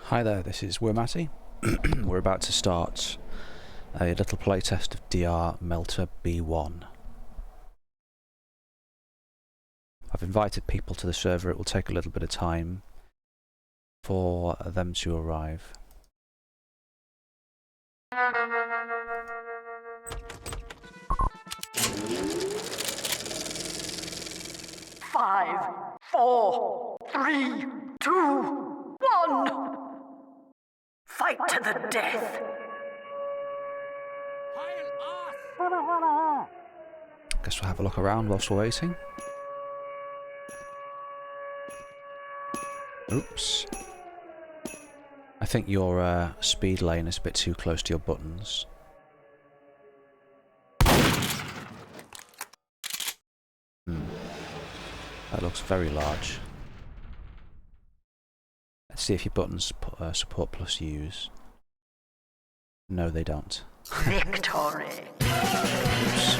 Hi there, this is Wormatty. We're about to start a little playtest of DR Melter B1. I've invited people to the server. It will take a little bit of time for them to arrive. Five, four, three, two, one. Fight to the death. Guess we'll have a look around whilst we're waiting. Oops. I think your speed lane is a bit too close to your buttons. That looks very large. Let's see if your buttons support plus use. No, they don't. Victory. Oops.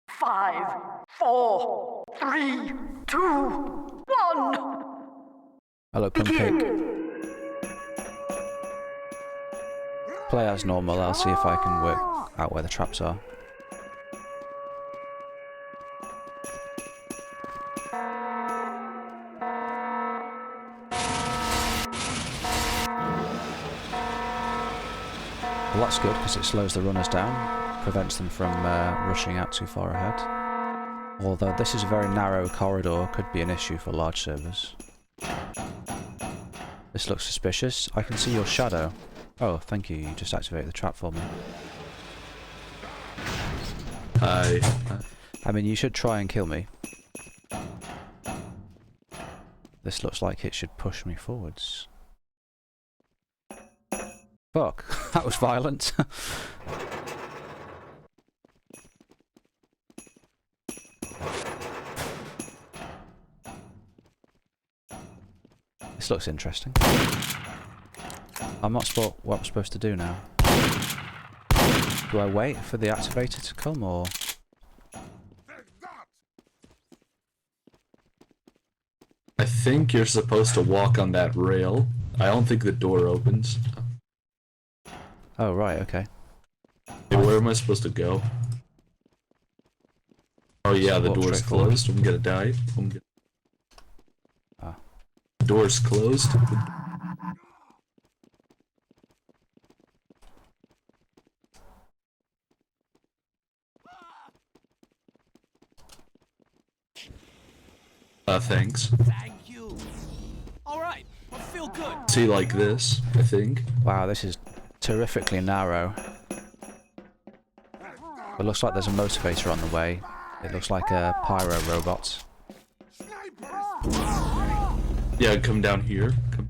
5, 4, 3, 2, 1. Hello, Pumpcake. Play as normal. I'll see if I can work out where the traps are. Well, that's good because it slows the runners down, prevents them from rushing out too far ahead. Although this is a very narrow corridor, could be an issue for large servers. This looks suspicious. I can see your shadow. Oh, thank you. You just activated the trap for me. Hi. I mean, you should try and kill me. This looks like it should push me forwards. Fuck, that was violent. This looks interesting. I'm not sure what I'm supposed to do now. Do I wait for the activator to come, or...? I think you're supposed to walk on that rail. I don't think the door opens. Oh, right, okay. Hey, where am I supposed to go? Oh yeah, the Walk door's straight forward. closed. I'm gonna die. Ah. The door's closed. Thanks. Thank you. All right, I feel good. See, like this, I think. Wow, this is terrifically narrow. It looks like there's a motivator on the way. It looks like a pyro robot. Yeah, come down here. Come.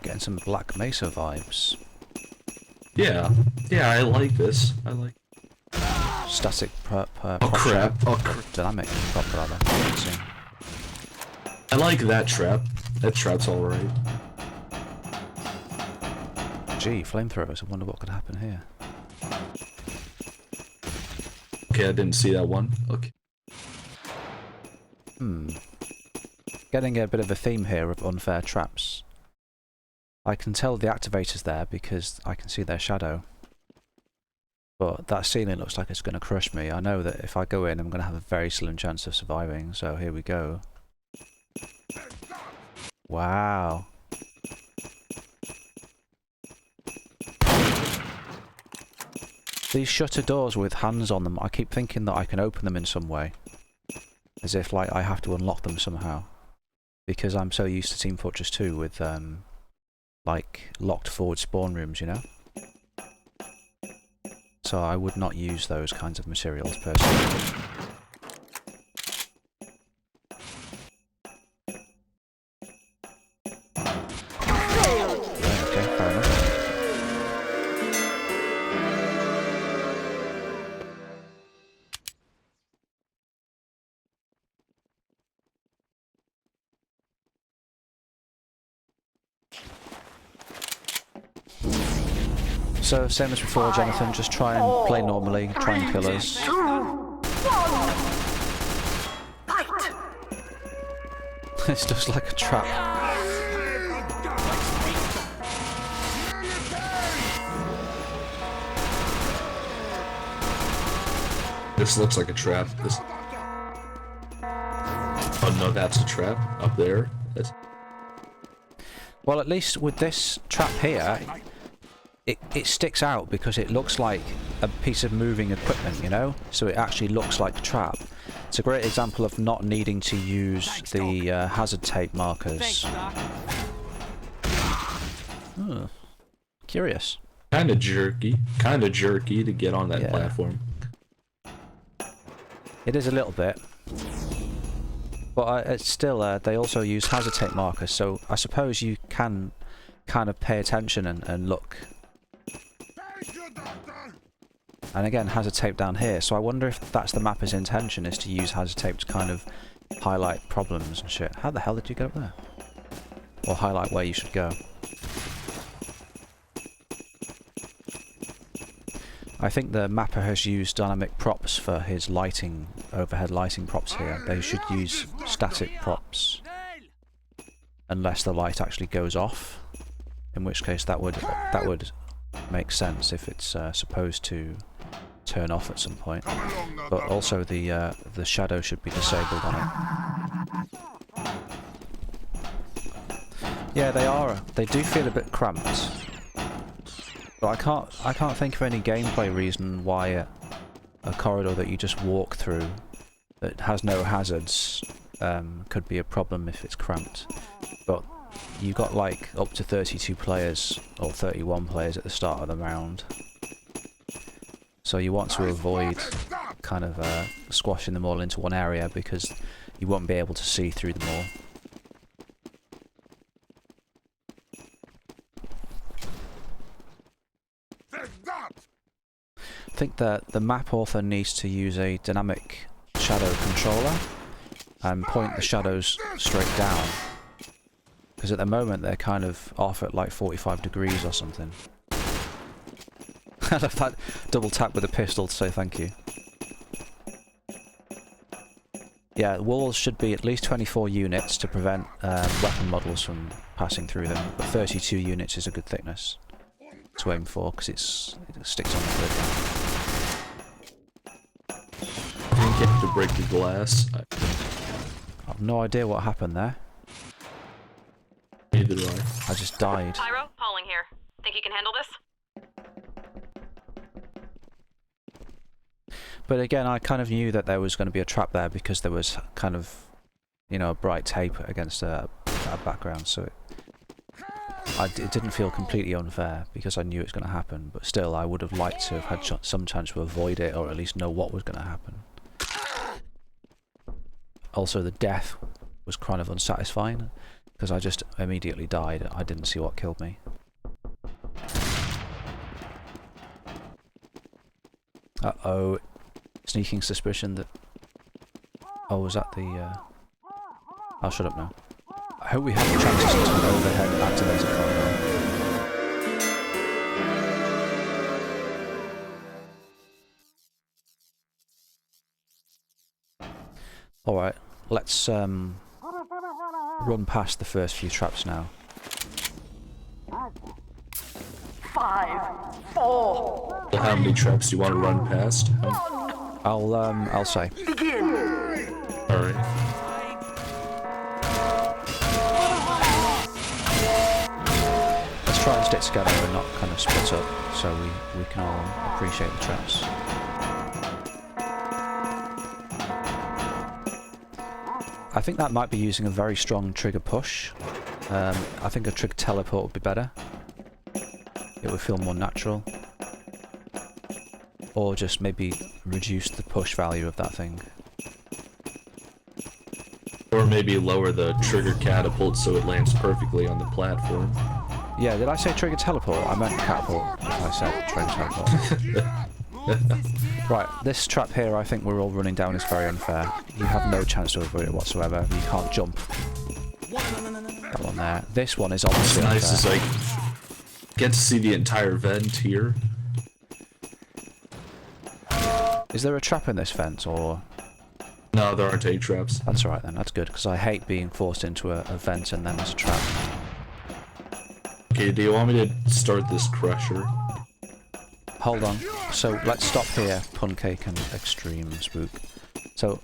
Getting some Black Mesa vibes. Yeah. Yeah, I like this. I like. Static prop Oh crap. Oh crap. dynamic prop rather. Let's see. I like that trap. That trap's alright. Gee, flamethrowers. I wonder what could happen here. Okay, I didn't see that one. Okay. Getting a bit of a theme here of unfair traps. I can tell the activator's there because I can see their shadow. But that ceiling looks like it's going to crush me. I know that if I go in, I'm going to have a very slim chance of surviving. So here we go. Wow. These shutter doors with hands on them, I keep thinking that I can open them in some way. As if like I have to unlock them somehow. Because I'm so used to Team Fortress 2 with like locked forward spawn rooms, you know? So I would not use those kinds of materials personally. So same as before, Jonathan, just try and play normally, try and kill us. 2, 1. Fight! It's just like a trap. This looks like a trap. This... Oh no, that's a trap up there. That's... Well, at least with this trap here, it sticks out because it looks like a piece of moving equipment, you know? So it actually looks like a trap. It's a great example of not needing to use the hazard tape markers. Oh, curious. Kind of jerky to get on that platform. It is a little bit. But it's still, they also use hazard tape markers, so I suppose you can kind of pay attention and look. And again, hazard tape down here, so I wonder if that's the mapper's intention, is to use hazard tape to kind of highlight problems and shit. How the hell did you get up there? Or highlight where you should go. I think the mapper has used dynamic props for his lighting, overhead lighting props here. They should use static props. Unless the light actually goes off. In which case that would make sense if it's supposed to turn off at some point. But also the shadow should be disabled on it. Yeah, they are. They do feel a bit cramped. But I can't think of any gameplay reason why a corridor that you just walk through that has no hazards could be a problem if it's cramped. But you got like up to 32 players or 31 players at the start of the round. So you want to avoid kind of squashing them all into one area because you won't be able to see through them all. I think that the map author needs to use a dynamic shadow controller and point the shadows straight down. Because at the moment they're kind of off at like 45 degrees or something. I love that double tap with a pistol to say thank you. Yeah, walls should be at least 24 units to prevent weapon models from passing through them, but 32 units is a good thickness to aim for because it sticks on the grid. You have to break the glass. I have no idea what happened there. Neither do I. I just died. Pyro, Pauling here. Think you can handle this? But again, I kind of knew that there was going to be a trap there because there was kind of, you know, a bright tape against a background, so it didn't feel completely unfair because I knew it was going to happen, but still I would have liked to have had some chance to avoid it or at least know what was going to happen. Also, the death was kind of unsatisfying because I just immediately died. I didn't see what killed me. Uh-oh. Sneaking suspicion that... Oh, was that the... I'll shut up now. I hope we have the chances to an overhead activated corridor. Alright, let's run past the first few traps now. 5, 4. How many traps do you want to run past? I'll say. Begin. Alright. Let's try and stick together and not kind of split up so we can all appreciate the traps. I think that might be using a very strong trigger push. I think a trigger teleport would be better. It would feel more natural. Or just maybe reduce the push value of that thing. Or maybe lower the trigger catapult so it lands perfectly on the platform. Yeah, did I say trigger teleport? I meant catapult if I said trigger teleport. Right, this trap here I think we're all running down is very unfair. You have no chance to avoid it whatsoever. You can't jump. That one there. This one is obviously nice unfair. is like... get to see the entire vent here. Is there a trap in this fence, or...? No, there aren't any traps. That's alright then, that's good, because I hate being forced into a vent and then there's a trap. Okay, do you want me to start this crusher? Hold on. So, let's stop here, Puncake and Extreme Spook. So,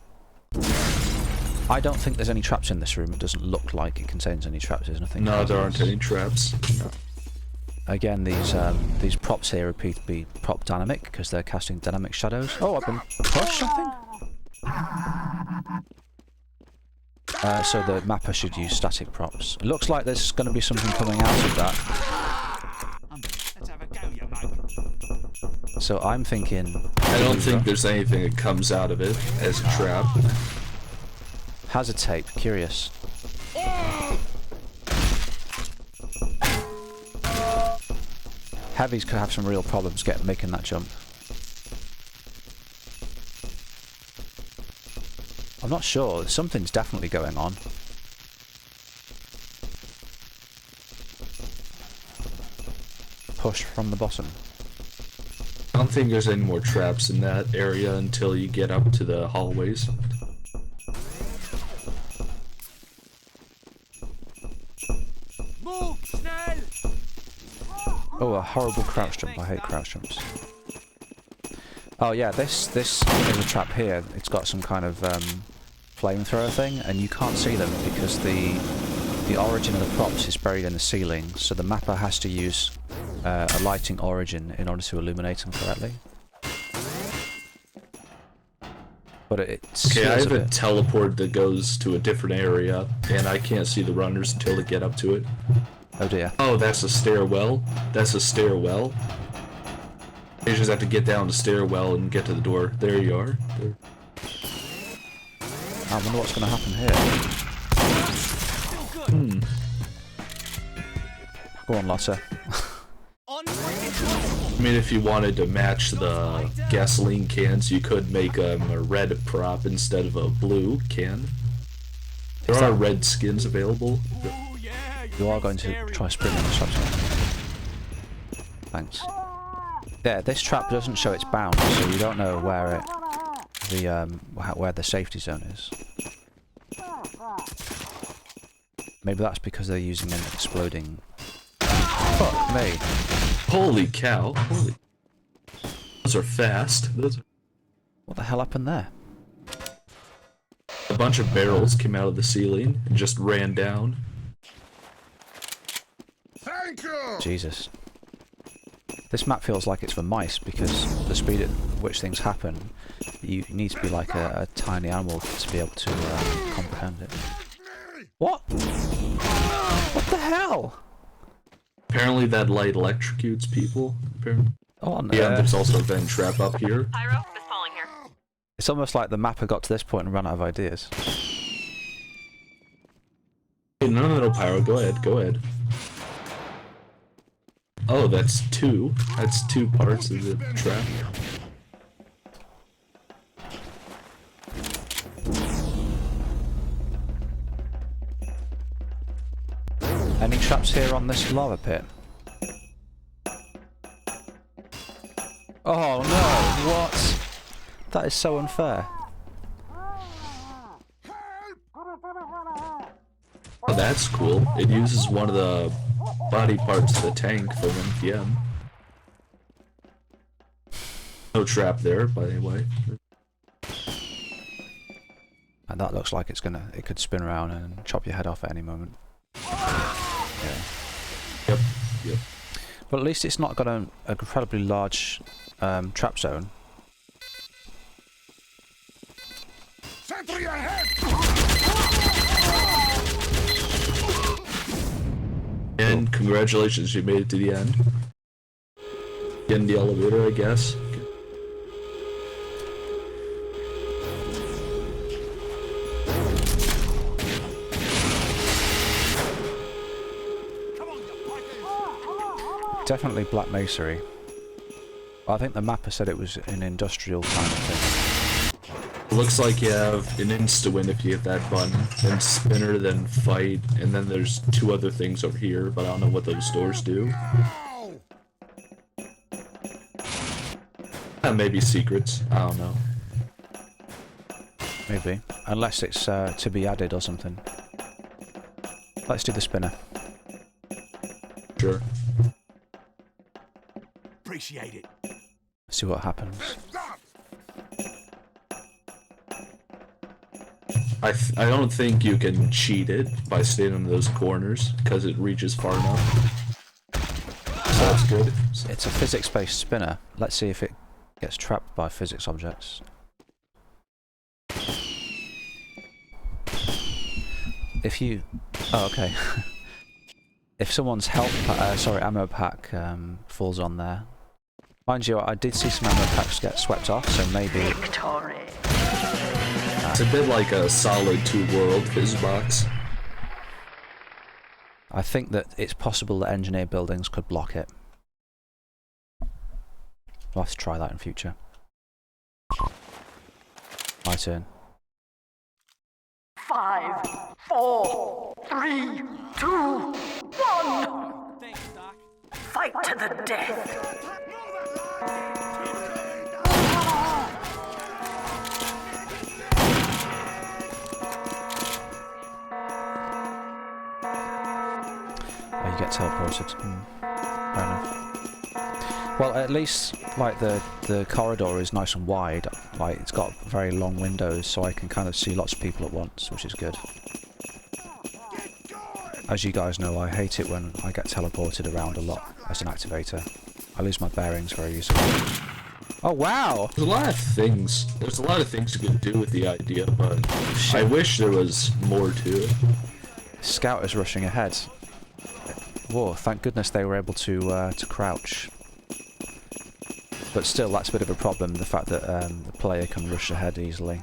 I don't think there's any traps in this room. It doesn't look like it contains any traps. There's nothing. No, there aren't any traps. No. Again, these props here appear to be prop dynamic because they're casting dynamic shadows. Oh, I've been pushed, I think. So the mapper should use static props. It looks like there's going to be something coming out of that. Let's have a go, you mug. So I'm thinking... I don't think there's anything that comes out of it as a trap. Hazard tape, curious. Heavies could have some real problems making that jump. I'm not sure, something's definitely going on. Push from the bottom. I don't think there's any more traps in that area until you get up to the hallways. Move, schnell! Oh, a horrible crouch jump. I hate crouch jumps. Oh yeah, this is a trap here. It's got some kind of flamethrower thing, and you can't see them because the origin of the props is buried in the ceiling, so the mapper has to use a lighting origin in order to illuminate them correctly. But it's okay, I have a teleport that goes to a different area, and I can't see the runners until they get up to it. Oh dear. Oh, that's a stairwell. That's a stairwell. You just have to get down the stairwell and get to the door. There you are. There. I wonder what's going to happen here. Go on, Lotta. I mean, if you wanted to match the gasoline cans, you could make a red prop instead of a blue can. There are red skins available. You are going to try sprinting the shot. Thanks. Yeah, this trap doesn't show its bounds, so you don't know where where the safety zone is. Maybe that's because they're using an exploding... Fuck me. Holy cow. Holy... Those are fast. What the hell happened there? A bunch of barrels came out of the ceiling and just ran down. Thank you! Jesus. This map feels like it's for mice because the speed at which things happen, you need to be like a tiny animal to be able to comprehend it. What? What the hell? Apparently that light electrocutes people. Apparently. Oh, no. Yeah, there's also a vent trap up here. Pyro, is falling here. It's almost like the mapper got to this point and ran out of ideas. Hey, no, Pyro, go ahead, go ahead. Oh, that's two. That's two parts of the trap. Any traps here on this lava pit? Oh no, what? That is so unfair. Oh, that's cool. It uses one of the body parts of the tank from NPM. No trap there, by the way. And that looks like it could spin around and chop your head off at any moment. Yeah. Yep, yep. But at least it's not got an incredibly large trap zone. Sentry ahead! And congratulations, you made it to the end. Get in the elevator, I guess. Definitely black masonry. I think the mapper said it was an industrial kind of thing. It looks like you have an insta-win if you hit that button, then spinner, then fight, and then there's two other things over here, but I don't know what those doors do. Maybe secrets. I don't know. Maybe. Unless it's to be added or something. Let's do the spinner. Sure. Appreciate it. See what happens. I don't think you can cheat it by staying in those corners because it reaches far enough. So that's good. It's a physics-based spinner. Let's see if it gets trapped by physics objects. If you... Oh, okay. If someone's ammo pack falls on there. Mind you, I did see some ammo packs get swept off, so maybe... Victory. It's a bit like a solid 2 world fizz box. I think that it's possible that engineer buildings could block it. We'll have to try that in future. My turn. 5, 4, 3, 2, 1. Thanks, Doc. Fight to the death. Oh, you get teleported. Fair enough. Well, at least, like, the corridor is nice and wide. Like, it's got very long windows, so I can kind of see lots of people at once, which is good. As you guys know, I hate it when I get teleported around a lot as an activator. I lose my bearings very easily. Oh, wow! There's a lot of things. There's a lot of things you can do with the idea, but I wish there was more to it. Scout is rushing ahead. Whoa, thank goodness they were able to crouch. But still, that's a bit of a problem, the fact that the player can rush ahead easily.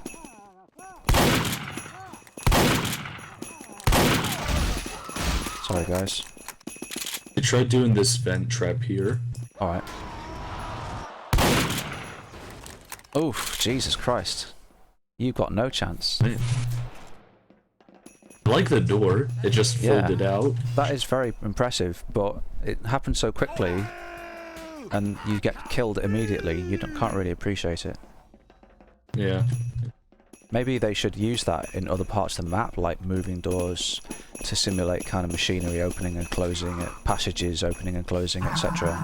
Sorry, guys. I tried doing this vent trap here. Alright. Oof, Jesus Christ. You've got no chance. I like the door, it just folded out. That is very impressive, but it happened so quickly, and you get killed immediately, you can't really appreciate it. Yeah. Maybe they should use that in other parts of the map, like moving doors to simulate kind of machinery opening and closing, passages opening and closing, etc.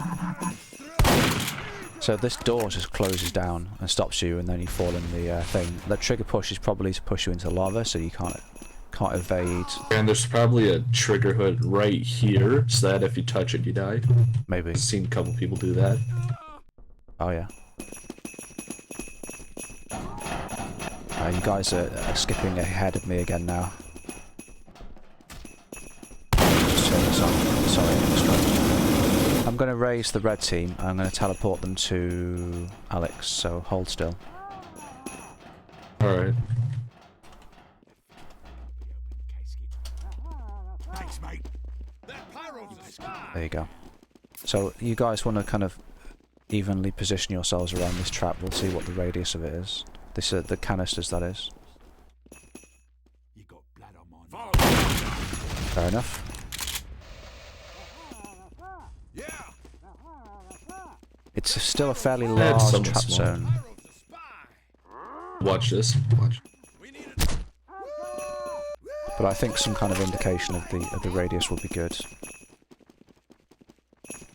So this door just closes down and stops you, and then you fall in the thing. The trigger push is probably to push you into lava, so you can't evade. And there's probably a trigger hood right here, so that if you touch it, you die. Maybe. I've seen a couple people do that. Oh yeah. You guys are skipping ahead of me again now. Just turn this on. Sorry, I'm going to raise the red team. I'm going to teleport them to Alex, so hold still. Alright. Thanks, mate. There you go. So you guys want to kind of evenly position yourselves around this trap. We'll see what the radius of it is. This the canisters, that is. You got blood on my Fair enough. It's still a fairly large something trap small. zone. Watch this. Watch. But I think some kind of indication of the radius will be good.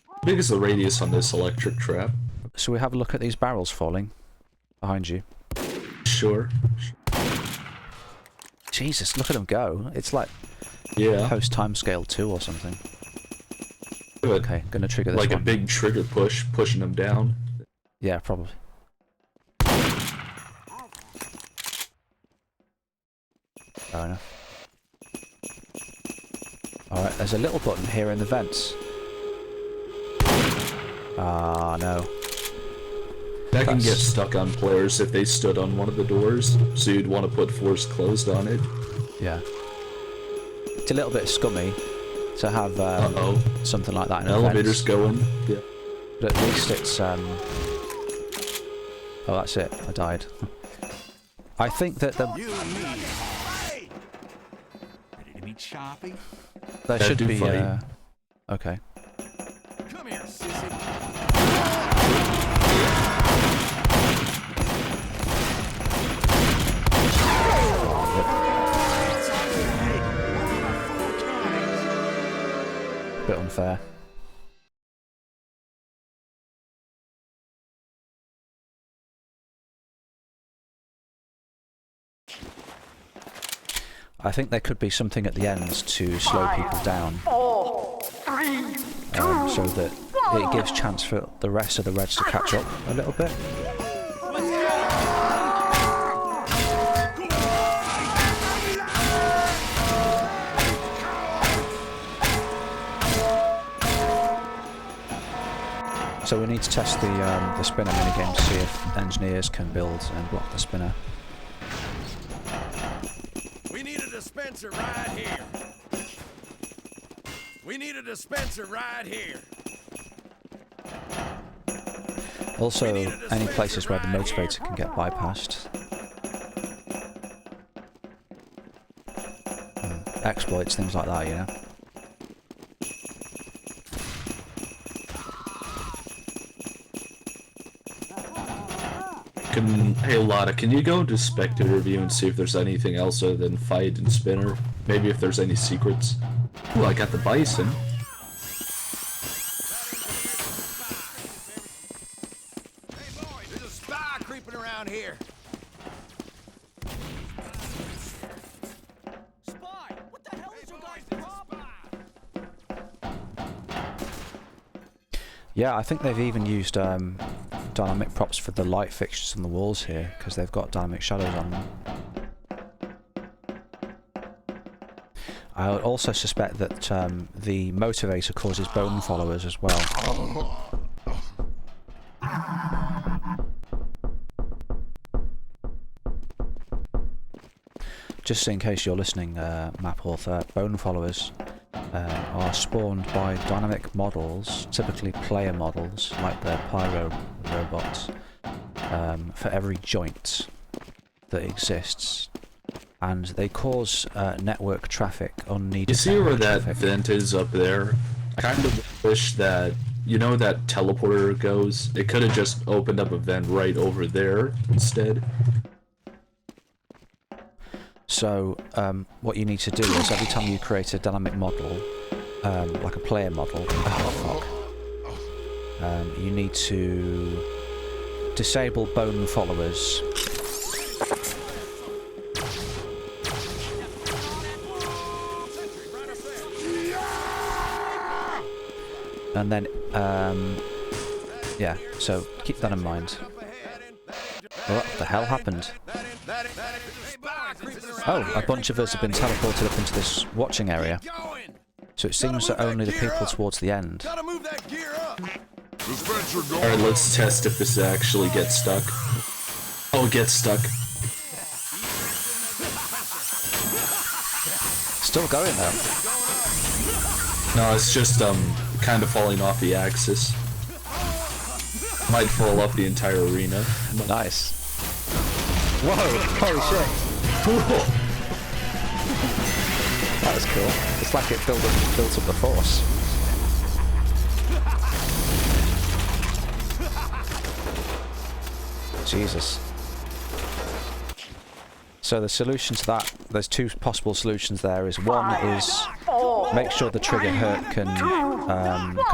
How big is the radius on this electric trap? So we have a look at these barrels falling behind you. Sure. Jesus, look at them go. It's like Yeah. post timescale 2 or something. Good. Okay, gonna trigger this Like one. a big trigger push, pushing them down. Yeah, probably. Fair enough. Alright, there's a little button here in the vents. Ah, no. That can get That's- stuck on players if they stood on one of the doors, so you'd want to put force closed on it. Yeah. It's a little bit scummy to have Uh-oh. something like that in Elevator's a vent. going. Yeah. But at least it's oh, that's it. I died. I think that You and me. Hey! Ready to meet Sharpie? there Gotta should do be fight. okay. Come here, sissy. bit unfair. I think there could be something at the end to slow people down, 4, 3, 2. so that it gives chance for the rest of the Reds to catch up a little bit. So we need to test the spinner minigame to see if engineers can build and block the spinner. We need a dispenser right here. We need a dispenser right here. Also, any places where the motivator can get bypassed. Exploits, things like that, you know. Hey Lotta, can you go into spectator view and see if there's anything else other than fight and spinner? Maybe if there's any secrets. Ooh, I got the bison. Hey boys, there's a spy creeping around here. Spy? What the hell is your guys' problem? Yeah, I think they've even used dynamic props for the light fixtures on the walls here, because they've got dynamic shadows on them. I would also suspect that the motivator causes bone followers as well. Just in case you're listening, map author, bone followers are spawned by dynamic models, typically player models, like the pyro robots, for every joint that exists, and they cause network traffic, unneeded. You see where that traffic. vent is up there? I kind of wish that, you know, that teleporter goes? It could have just opened up a vent right over there instead. So what you need to do is every time you create a dynamic model, like a player model, you need to disable bone followers. And then, yeah, so keep that in mind. What the hell happened? Oh, a bunch of us have been teleported up into this watching area. So it seems that only the people towards the end. Alright, let's test if this actually gets stuck. Oh, it gets stuck. Still going though. No, it's just kind of falling off the axis. Might fall off the entire arena. Nice. Whoa, holy shit. That was cool. It's like it built up the force. Jesus. So the solution to that, there's two possible solutions there. Is one is make sure the trigger hurt can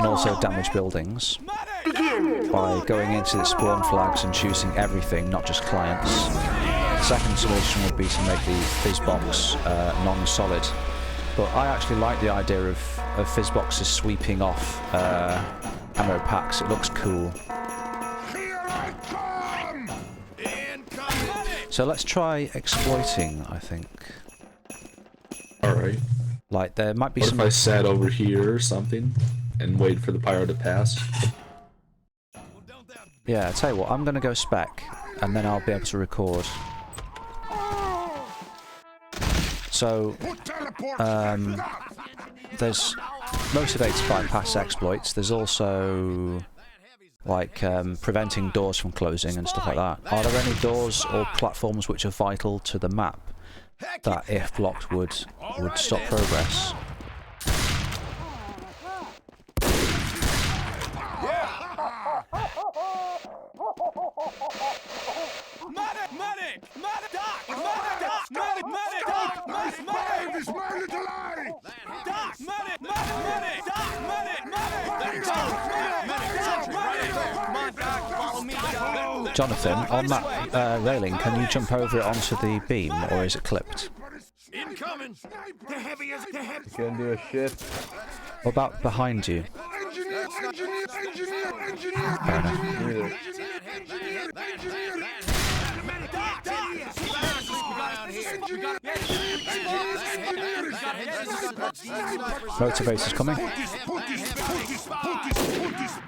also damage buildings by going into the spawn flags and choosing everything, not just clients. The second solution would be to make the fizz box non-solid. But I actually like the idea of fizz boxes sweeping off ammo packs. It looks cool. Here I come! So let's try exploiting, I think. Alright. Like there might be What some. if I sat over here or something and wait for the pyro to pass? Yeah, I'll tell you what, I'm going to go spec, and then I'll be able to record. So, there's motivated bypass exploits, there's also, like, preventing doors from closing and stuff like that. Are there any doors or platforms which are vital to the map that, if blocked, would stop progress? Jonathan, on that railing, can you jump over it onto the beam, or is it clipped? Incoming! The heaviest, the heavy. Can't do a shit. What about behind you? Fair enough. Neither. Motivator's coming.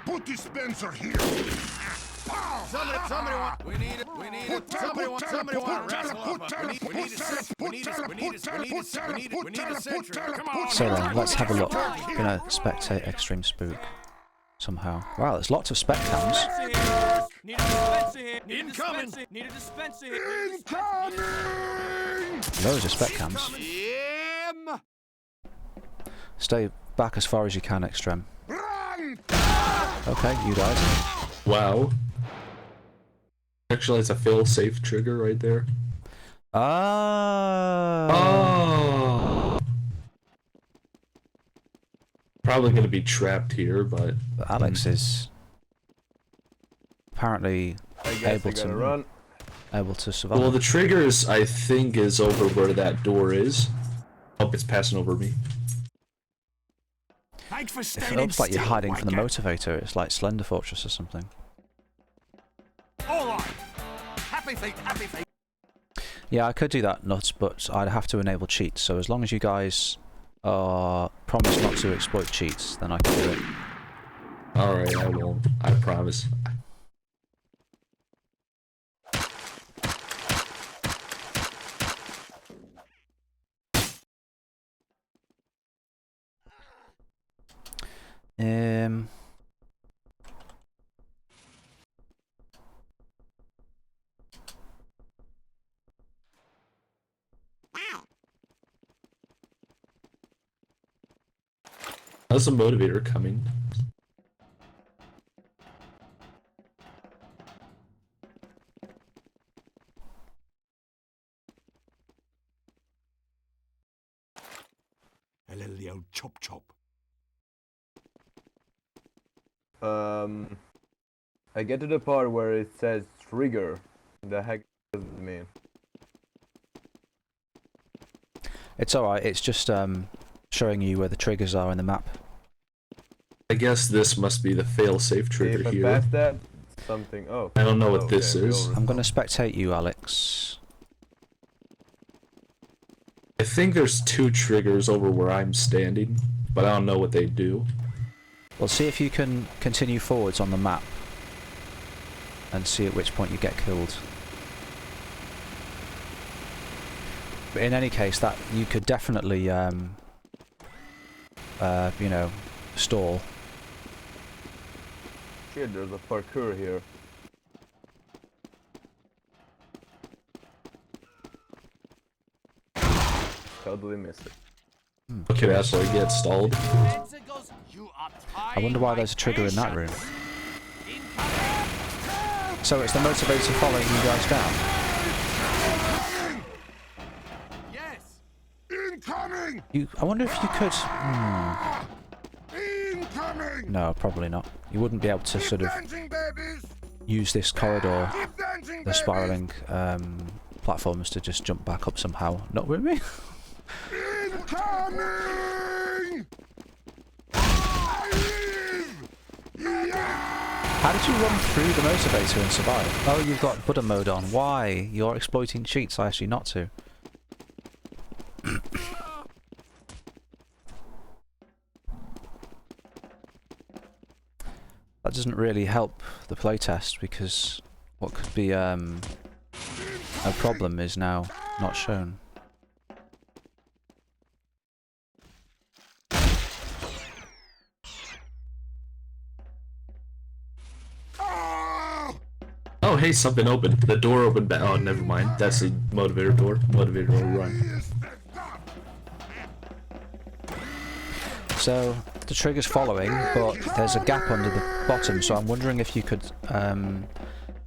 Put dispenser here. Somebody want. We need it. We need it. Somebody want. Somebody want. We need a sentry. Come on. So then, let's have a look. I'm gonna spectate Extreme Spook somehow. Wow, there's lots of spec cams. Need a dispenser here. Need a Incoming. dispenser. Need a dispenser here. Incoming! Loads of spec cams. Stay back as far as you can, Extreme. Run! Okay, you died. Wow. Actually, it's a fail-safe trigger right there. Oh. Probably gonna be trapped here, but Alex is apparently I guess able I gotta to run. able to survive. well, the triggers I think is over where that door is. Oh, it's passing over me. Thanks for It standing looks like you're still, hiding from the wanker. motivator. It's like Slender Fortress or something. All right. Happy feet. Happy feet. Yeah, I could do that, Nuts, but I'd have to enable cheats. So as long as you guys promise not to exploit cheats, then I can do it. Alright, I won't. I promise. Um. How's the motivator coming? A little the old chop chop. I get to the part where it says trigger. The heck does it mean? It's alright, it's just showing you where the triggers are in the map. I guess this must be the fail-safe trigger If I here. pass that, something. Oh. I don't know what Okay, this we is. all- I'm gonna spectate you, Alex. I think there's two triggers over where I'm standing, but I don't know what they do. Well, see if you can continue forwards on the map and see at which point you get killed. But in any case, that you could definitely, you know, stall. Shit, there's a parkour here. Totally missed it. Okay, that's why I get stalled. I wonder why there's a trigger in that room. So it's the motivator following you guys down? Yes. Incoming! I wonder if you could... Incoming! No, probably not. You wouldn't be able to Keep sort of dancing, babies! use this corridor, Keep dancing, the babies! spiralling platforms to just jump back up somehow. Not with me? Incoming! I live! Yeah! How did you run through the motivator and survive? Oh, you've got Buddha mode on. Why? You're exploiting cheats. I asked you not to. That doesn't really help the playtest because what could be a problem is now not shown. Oh, hey, something opened. The door opened back. Oh, never mind. That's the motivator door. Motivator will run. So the trigger's following, but there's a gap under the bottom, so I'm wondering if you could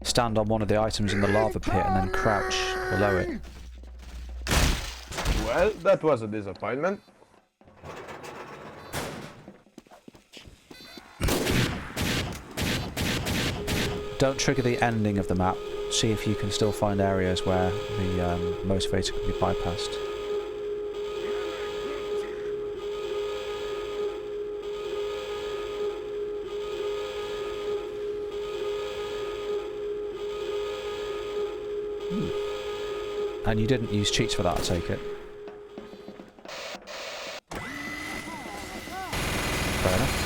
stand on one of the items in the lava pit and then crouch below it. Well, that was a disappointment. Don't trigger the ending of the map. See if you can still find areas where the motivator can be bypassed. And you didn't use cheats for that, I take it. Fair enough.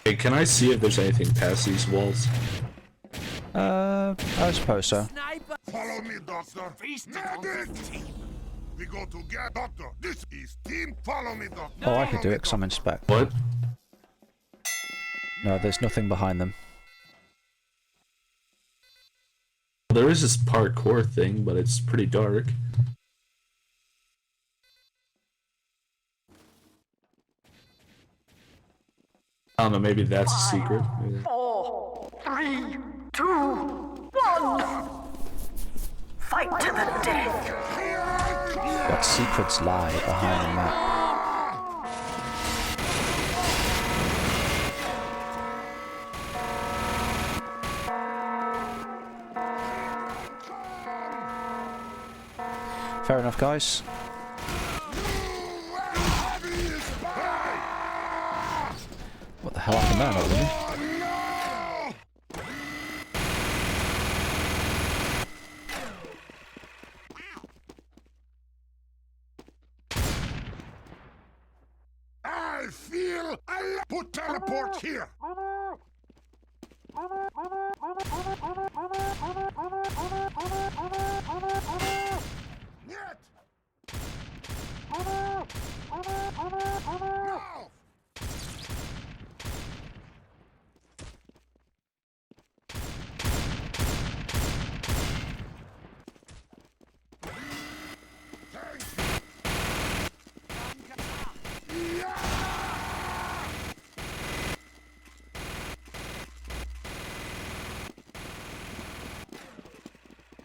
Hey, can I see if there's anything past these walls? I suppose so. Follow me, doctor. Medic! We go together, doctor. This is team. Follow me, doctor. Oh, I could do it because I'm in spec. What? No, there's nothing behind them. There is this parkour thing, but it's pretty dark. I don't know, maybe that's a secret. Maybe. 4, 3, 2, 1. Fight to the death. What secrets lie behind the map? Fair enough, guys. What the hell happened there, not really? I feel I put teleport here. Yet. No.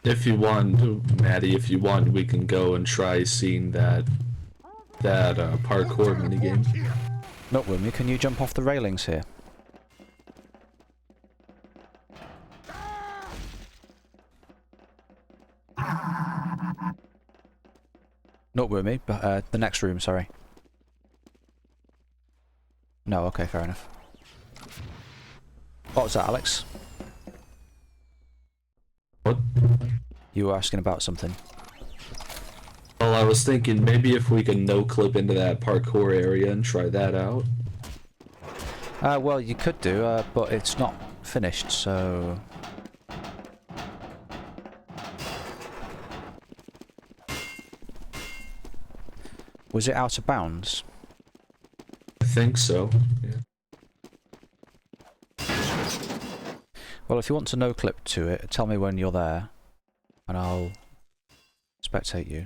If you want, Maddie, if you want, we can go and try seeing that parkour minigame. Not Wimmy, can you jump off the railings here? Not Wimmy, but the next room, sorry. No, okay, fair enough. What was that, Alex? What? You were asking about something. Well, I was thinking maybe if we can no-clip into that parkour area and try that out. Well, you could do, but it's not finished, so... Was it out of bounds? I think so, yeah. Well, if you want to no-clip to it, tell me when you're there, and I'll spectate you.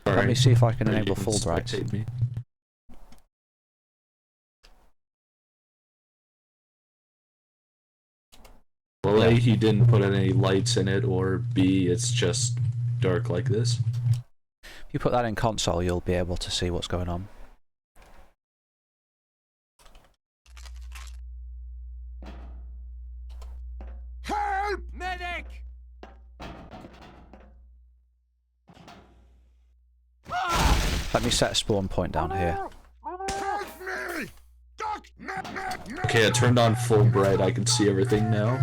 Let me see if I can enable Fulbright. Spectate me. Well, A, he didn't put any lights in it, or B, it's just dark like this. If you put that in console, you'll be able to see what's going on. Help! Medic! Let me set a spawn point down here. Help me! Doc! Okay, I turned on full bright, I can see everything now.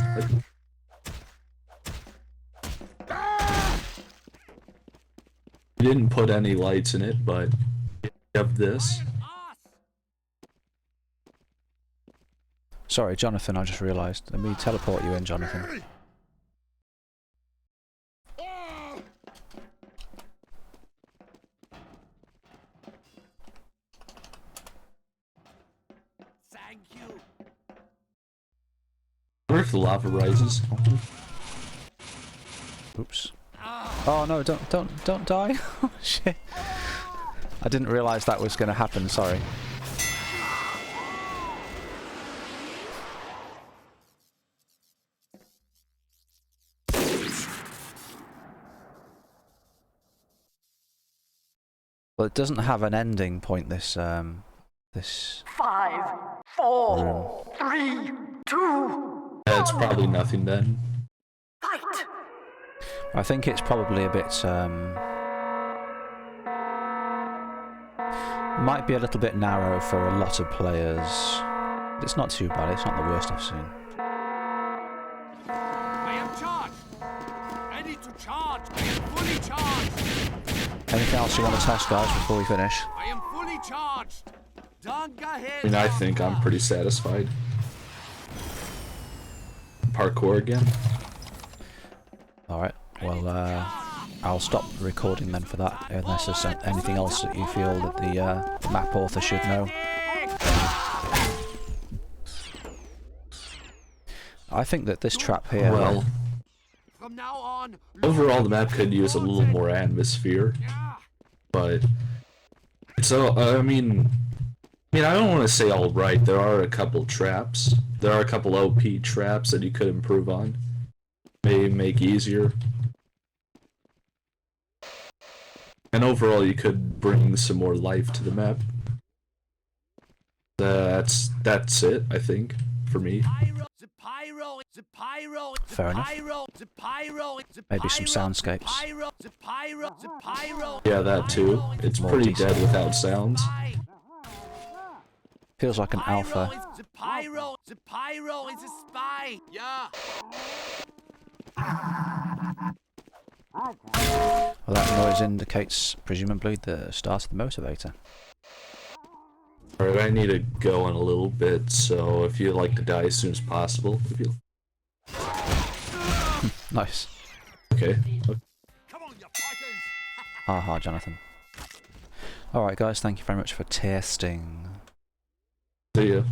We didn't put any lights in it, but we have this. Sorry, Jonathan, I just realised. Let me teleport you in, Jonathan. Thank you. I wonder if the lava rises. Oops. Oh no, don't die. Oh shit. I didn't realise that was going to happen, sorry. Well, it doesn't have an ending point. This 5, 4, 3, 2. It's probably nothing then. Fight! I think it's probably a bit might be a little bit narrow for a lot of players. It's not too bad. It's not the worst I've seen. I am charged. Ready to charge. I am fully charged. Anything else you want to test, guys, before we finish? I am fully charged. Don't go ahead. I mean, I think I'm pretty satisfied. Parkour again. Alright, well, I'll stop recording then for that, unless there's anything else that you feel that the map author should know. I think that this trap here... Well, From now on. overall the map could use a little more atmosphere, but it's I mean, I don't want to say all right. There are a couple traps. There are a couple OP traps that you could improve on. Maybe make easier. And overall, you could bring some more life to the map. That's it, I think, for me. Fair enough. Maybe some soundscapes. Yeah, that too. It's More pretty decent. dead without sounds. Feels like an alpha. The pyro is a spy. Yeah. Well, that noise indicates, presumably, the start of the motivator. Alright, I need to go in a little bit, so if you'd like to die as soon as possible, if you... Nice. Okay. Come on, you fighters! Haha, Jonathan. Alright guys, thank you very much for tasting. See ya.